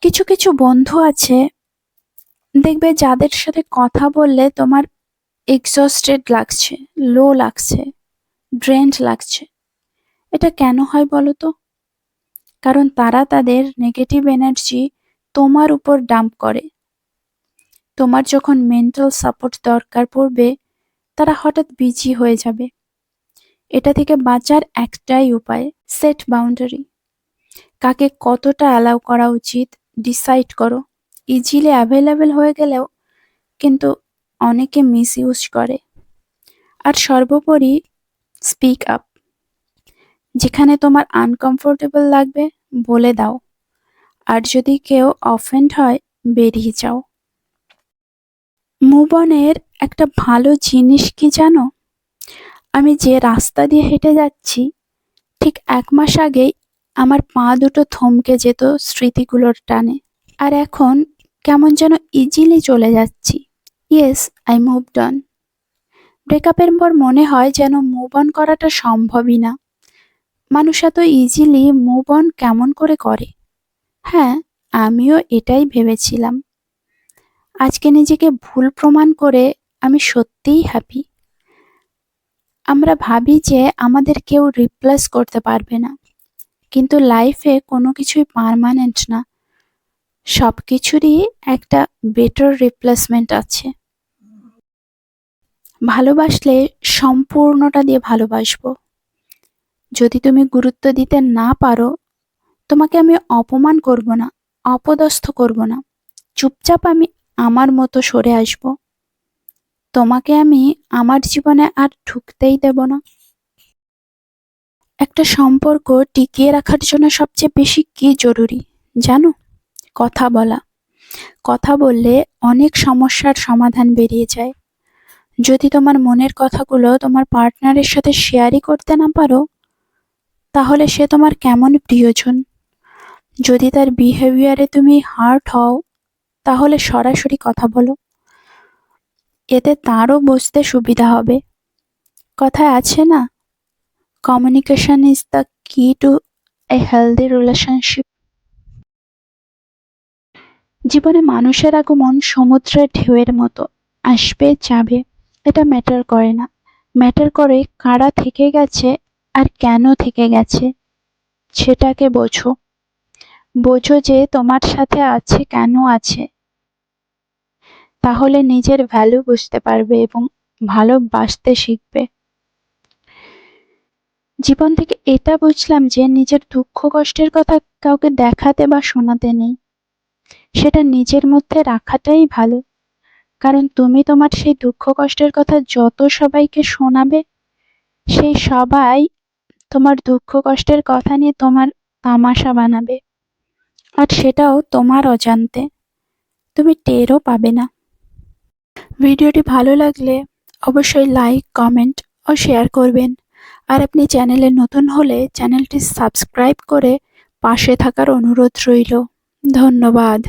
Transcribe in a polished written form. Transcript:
কিছু কিছু বন্ধু আছে, দেখবে যাদের সাথে কথা বললে তোমার এক্সস্টেড লাগছে, লো লাগছে, ড্রেন্ড লাগছে। এটা কেন হয় বলো তো? কারণ তারা তাদের নেগেটিভ এনার্জি তোমার উপর ডাম্প করে। তোমার যখন মেন্টাল সাপোর্ট দরকার পড়বে, তারা হঠাৎ বিজি হয়ে যাবে। এটা থেকে বাঁচার একটাই উপায়, সেট বাউন্ডারি। কাকে কতটা অ্যালাউ করা উচিত ডিসাইড করো। ইজিলি অ্যাভেলেবেল হয়ে গেলেও কিন্তু অনেকে মিসইউজ করে। আর সর্বোপরি স্পিক আপ। যেখানে তোমার আনকমফোর্টেবল লাগবে বলে দাও। আর যদি কেউ অফেন্ড হয় বেরিয়ে যাও। মুভ অনের একটা ভালো জিনিস কি জানো? আমি যে রাস্তা দিয়ে হেঁটে যাচ্ছি, ঠিক 1 মাস আগেই আমার পা দুটো থমকে যেত স্মৃতিগুলোর টানে। আর এখন কেমন যেন ইজিলি চলে যাচ্ছি। Yes, I moved on. ব্রেকআপের পর মনে হয় যেন মুভ অন করাটা সম্ভবই না। মানুষ এত ইজিলি মুভ অন কেমন করে? হ্যাঁ, আমিও এটাই ভেবেছিলাম। আজকে নিজেকে ভুল প্রমাণ করে আমি সত্যিই হ্যাপি। আমরা ভাবি যে আমাদের কেউ রিপ্লেস করতে পারবে না, কিন্তু লাইফে কোনো কিছুই পার্মানেন্ট না। সব কিছুরই একটা বেটার রিপ্লেসমেন্ট আছে। ভালোবাসলে সম্পূর্ণটা দিয়ে ভালোবাসবো। যদি তুমি গুরুত্ব দিতে না পারো, তোমাকে আমি অপমান করব না, অপদস্থ করব না। চুপচাপ আমি আমার মতো সরে আসব। তোমাকে আমি আমার জীবনে আর ঢুকতেই দেব না। একটা সম্পর্ক টিকিয়ে রাখার জন্য সবচেয়ে বেশি কি জরুরি জানো? কথা বলা। কথা বললে অনেক সমস্যার সমাধান বেরিয়ে যায়। যদি তোমার মনের কথাগুলো তোমার পার্টনারের সাথে শেয়ারই করতে না পারো, তাহলে সে তোমার কেমন প্রিয়জন? যদি তার বিহেভিয়ারে তুমি হার্ট হও, তাহলে সরাসরি কথা বলো। এতে তারও বুঝতে সুবিধা হবে। কথায় আছে না, কমিউনিকেশন ইজ দ্য কি টু এ হেলদি রিলেশনশিপ। জীবনে মানুষের আগমন সমুদ্রের ঢেউয়ের মতো, আসবে যাবে। এটা ম্যাটার করে না। ম্যাটার করে কারা থেকে গেছে আর কেন থেকে গেছে, সেটাকে বোঝো। বোঝো যে তোমার সাথে আছে কেন আছে। তাহলে নিজের ভ্যালু বুঝতে পারবে এবং ভালোবাসতে শিখবে। জীবন থেকে এটা বুঝলাম যে নিজের দুঃখ কষ্টের কথা কাউকে দেখাতে বা শোনাতে নেই। সেটা নিজের মধ্যে রাখাটাই ভালো। কারণ তুমি তোমার সেই দুঃখ কষ্টের কথা যত সবাইকে শোনাবে, সেই সবাই তোমার দুঃখ কষ্টের কথা নিয়ে তোমার তামাশা বানাবে। আর সেটাও তোমার অজান্তে। তুমি টেরও পাবে না। ভিডিওটি ভালো লাগলে অবশ্যই লাইক, কমেন্ট ও শেয়ার করবেন। আর আপনি চ্যানেলে নতুন হলে চ্যানেলটি সাবস্ক্রাইব করে পাশে থাকার অনুরোধ রইল। ধন্যবাদ।